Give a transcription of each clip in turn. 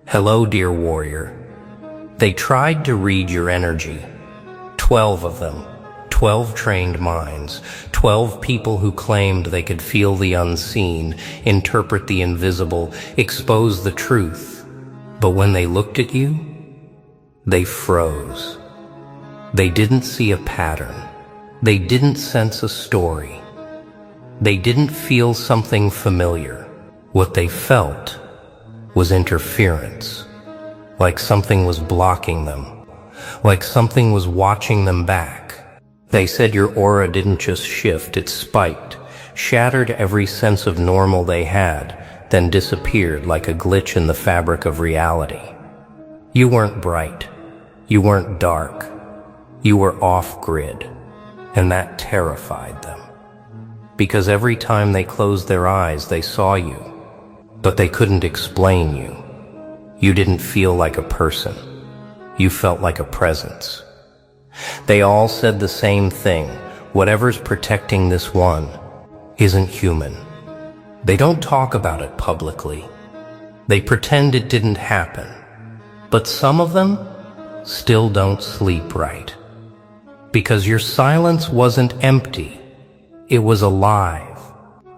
Hello, dear warrior. They tried to read your energy. 12 of them. 12 trained minds. 12 people who claimed they could feel the unseen, interpret the invisible, expose the truth. But when they looked at you, they froze. They didn't see a pattern. They didn't sense a story. They didn't feel something familiar. What they felt was interference, like something was blocking them, like something was watching them back. They said your aura didn't just shift, it spiked, shattered every sense of normal they had, then disappeared like a glitch in the fabric of reality. You weren't bright. You weren't dark. You were off-grid, and that terrified them. Because every time they closed their eyes, they saw you, but they couldn't explain you. You didn't feel like a person. You felt like a presence. They all said the same thing. Whatever's protecting this one isn't human. They don't talk about it publicly. They pretend it didn't happen. But some of them still don't sleep right. Because your silence wasn't empty. It was alive.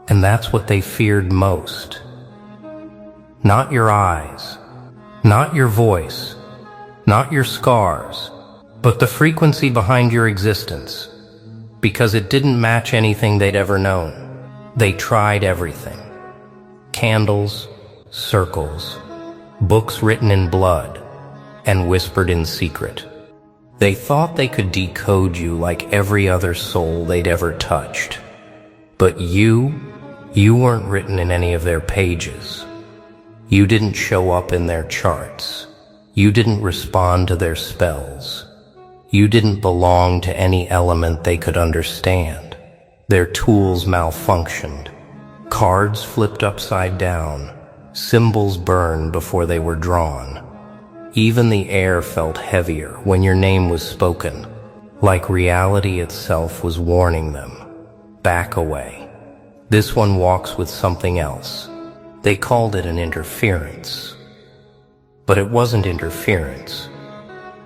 And that's what they feared most. Not your eyes, not your voice, not your scars, but the frequency behind your existence. Because it didn't match anything they'd ever known. They tried everything. Candles, circles, books written in blood, and whispered in secret. They thought they could decode you like every other soul they'd ever touched. But you weren't written in any of their pages. You didn't show up in their charts. You didn't respond to their spells. You didn't belong to any element they could understand. Their tools malfunctioned. Cards flipped upside down. Symbols burned before they were drawn. Even the air felt heavier when your name was spoken, like reality itself was warning them. Back away. This one walks with something else. They called it an interference. But it wasn't interference.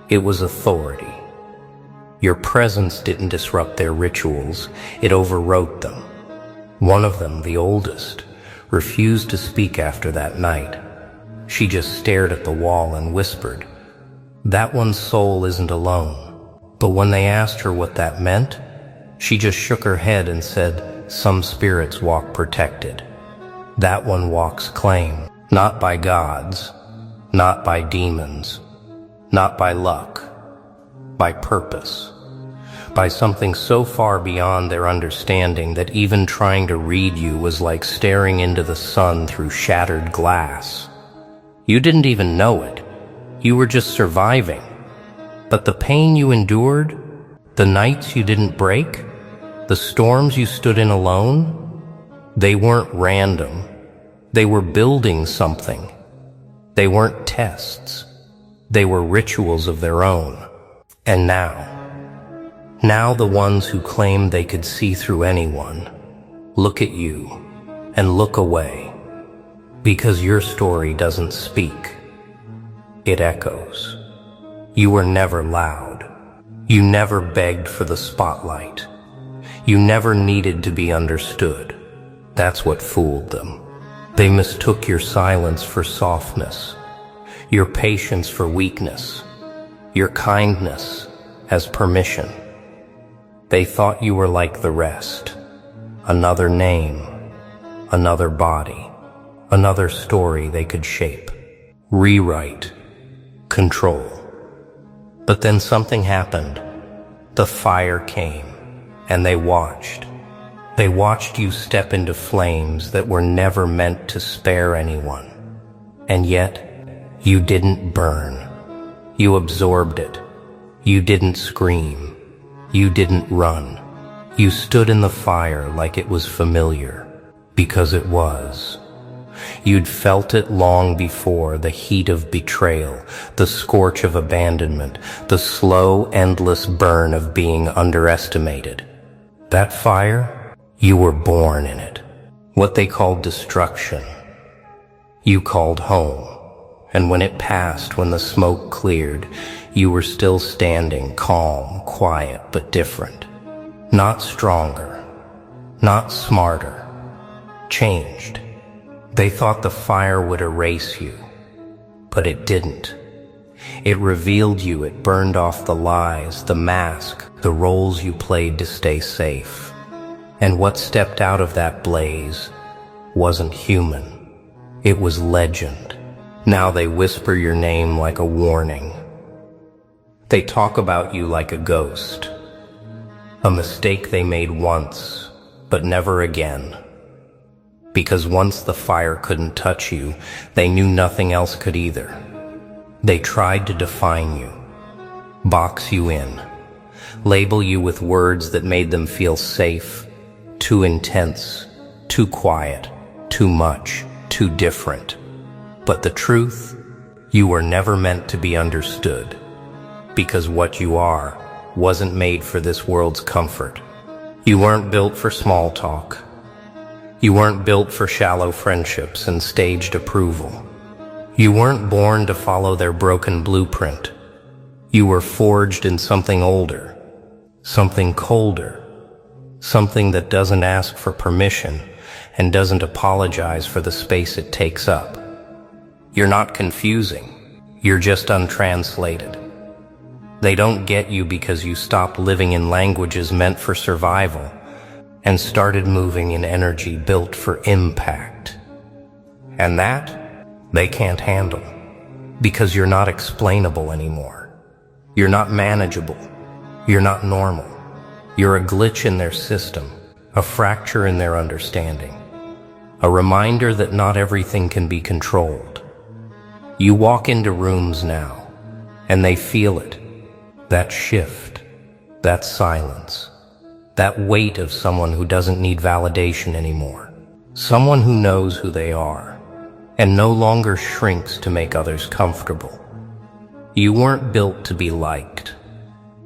It was authority. Your presence didn't disrupt their rituals. It overwrote them. One of them, the oldest, refused to speak after that night. She just stared at the wall and whispered, "That one's soul isn't alone." But when they asked her what that meant, she just shook her head and said, "Some spirits walk protected. That one walks claim, not by gods, not by demons, not by luck, by purpose, by something so far beyond their understanding that even trying to read you was like staring into the sun through shattered glass. You didn't even know it. You were just surviving. But the pain you endured, the nights you didn't break, the storms you stood in alone, they weren't random. They were building something. They weren't tests. They were rituals of their own. And now the ones who claimed they could see through anyone, look at you and look away. Because your story doesn't speak. It echoes. You were never loud. You never begged for the spotlight. You never needed to be understood. That's what fooled them. They mistook your silence for softness, your patience for weakness, your kindness as permission. They thought you were like the rest. Another name, another body, another story they could shape, rewrite, control. But then something happened. The fire came, and they watched. They watched you step into flames that were never meant to spare anyone. And yet, you didn't burn. You absorbed it. You didn't scream. You didn't run. You stood in the fire like it was familiar, because it was. You'd felt it long before, the heat of betrayal, the scorch of abandonment, the slow, endless burn of being underestimated. That fire, you were born in it. What they called destruction, you called home. And when it passed, when the smoke cleared, you were still standing, calm, quiet, but different. Not stronger, not smarter, changed. They thought the fire would erase you, but it didn't. It revealed you, it burned off the lies, the mask, the roles you played to stay safe. And what stepped out of that blaze wasn't human. It was legend. Now they whisper your name like a warning. They talk about you like a ghost. A mistake they made once, but never again. Because once the fire couldn't touch you, they knew nothing else could either. They tried to define you, box you in, label you with words that made them feel safe, too intense, too quiet, too much, too different. But the truth, you were never meant to be understood, because what you are wasn't made for this world's comfort. You weren't built for small talk. You weren't built for shallow friendships and staged approval. You weren't born to follow their broken blueprint. You were forged in something older, something colder, something that doesn't ask for permission and doesn't apologize for the space it takes up. You're not confusing. You're just untranslated. They don't get you because you stopped living in languages meant for survival and started moving in energy built for impact. And that, they can't handle, because you're not explainable anymore. You're not manageable. You're not normal. You're a glitch in their system, a fracture in their understanding, a reminder that not everything can be controlled. You walk into rooms now, and they feel it. That shift, that silence, that weight of someone who doesn't need validation anymore. Someone who knows who they are and no longer shrinks to make others comfortable. You weren't built to be liked.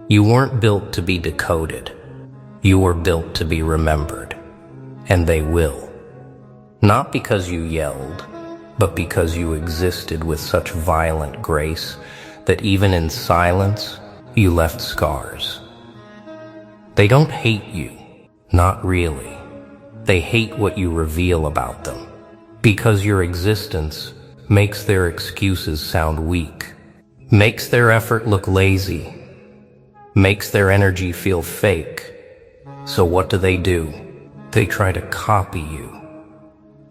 You weren't built to be decoded. You were built to be remembered. And they will. Not because you yelled, but because you existed with such violent grace that even in silence, you left scars. They don't hate you, not really. They hate what you reveal about them, because your existence makes their excuses sound weak, makes their effort look lazy, makes their energy feel fake. So what do? They try to copy you.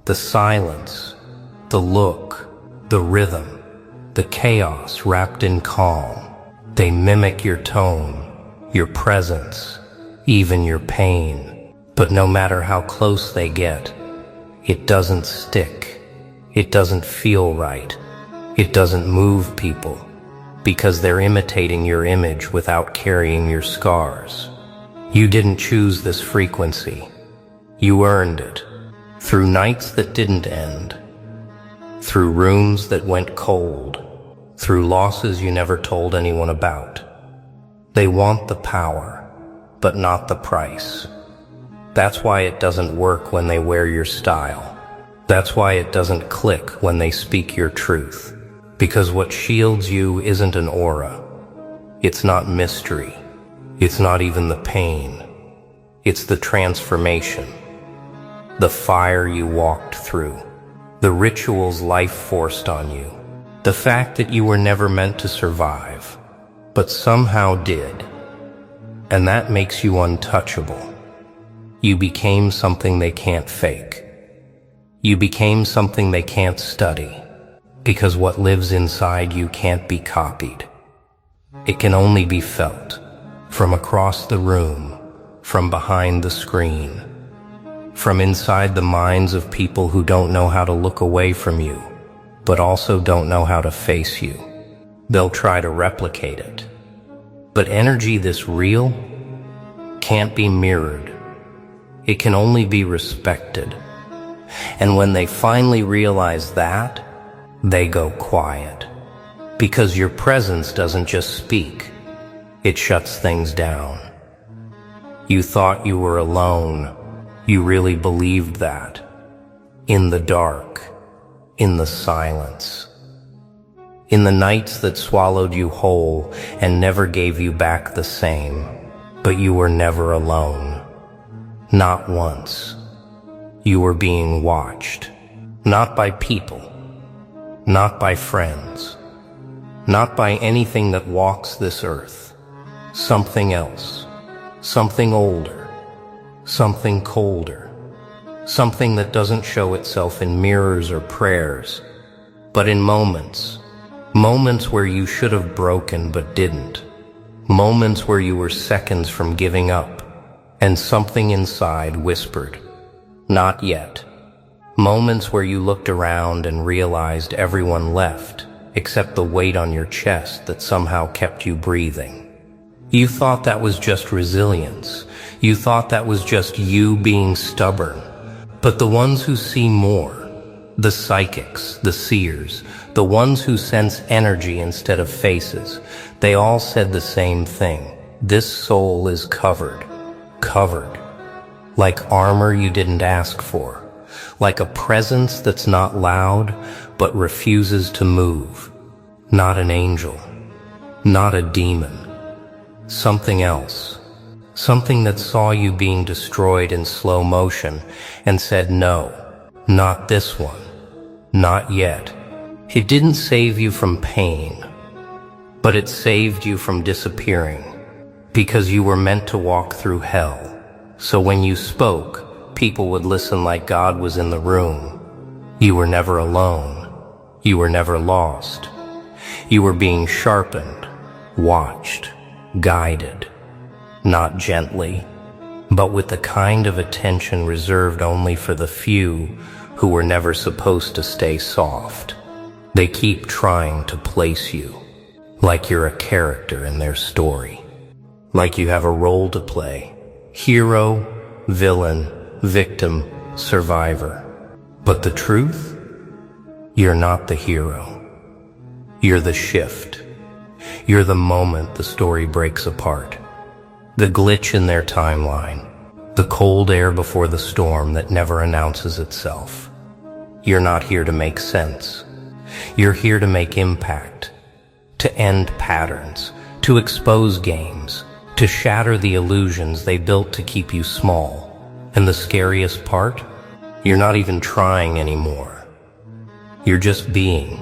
The silence, the look, the rhythm, the chaos wrapped in calm. They mimic your tone, your presence, even your pain. But no matter how close they get, it doesn't stick. It doesn't feel right. It doesn't move people, because they're imitating your image without carrying your scars. You didn't choose this frequency. You earned it, through nights that didn't end, through rooms that went cold, through losses you never told anyone about. They want the power, but not the price. That's why it doesn't work when they wear your style. That's why it doesn't click when they speak your truth. Because what shields you isn't an aura. It's not mystery. It's not even the pain. It's the transformation. The fire you walked through. The rituals life forced on you. The fact that you were never meant to survive, but somehow did. And that makes you untouchable. You became something they can't fake. You became something they can't study, because what lives inside you can't be copied. It can only be felt, from across the room, from behind the screen, from inside the minds of people who don't know how to look away from you, but also don't know how to face you. They'll try to replicate it. But energy this real can't be mirrored. It can only be respected. And when they finally realize that, they go quiet. Because your presence doesn't just speak, it shuts things down. You thought you were alone. You really believed that. In the dark, in the silence. In the nights that swallowed you whole and never gave you back the same, but you were never alone. Not once. You were being watched, not by people, not by friends, not by anything that walks this earth. Something else, something older, something colder, something that doesn't show itself in mirrors or prayers, but in moments. Moments where you should have broken but didn't. Moments where you were seconds from giving up, and something inside whispered, "Not yet." Moments where you looked around and realized everyone left, except the weight on your chest that somehow kept you breathing. You thought that was just resilience. You thought that was just you being stubborn. But the ones who see more, the psychics, the seers, the ones who sense energy instead of faces, they all said the same thing. This soul is covered. Covered. Like armor you didn't ask for. Like a presence that's not loud, but refuses to move. Not an angel. Not a demon. Something else. Something that saw you being destroyed in slow motion and said, "No, not this one. Not yet." It didn't save you from pain, but it saved you from disappearing, because you were meant to walk through hell. So when you spoke, people would listen like God was in the room. You were never alone. You were never lost. You were being sharpened, watched, guided, not gently, but with the kind of attention reserved only for the few who were never supposed to stay soft. They keep trying to place you, like you're a character in their story, like you have a role to play, hero, villain, victim, survivor. But the truth? You're not the hero. You're the shift. You're the moment the story breaks apart. The glitch in their timeline. The cold air before the storm that never announces itself. You're not here to make sense. You're here to make impact. To end patterns. To expose games. To shatter the illusions they built to keep you small. And the scariest part? You're not even trying anymore. You're just being.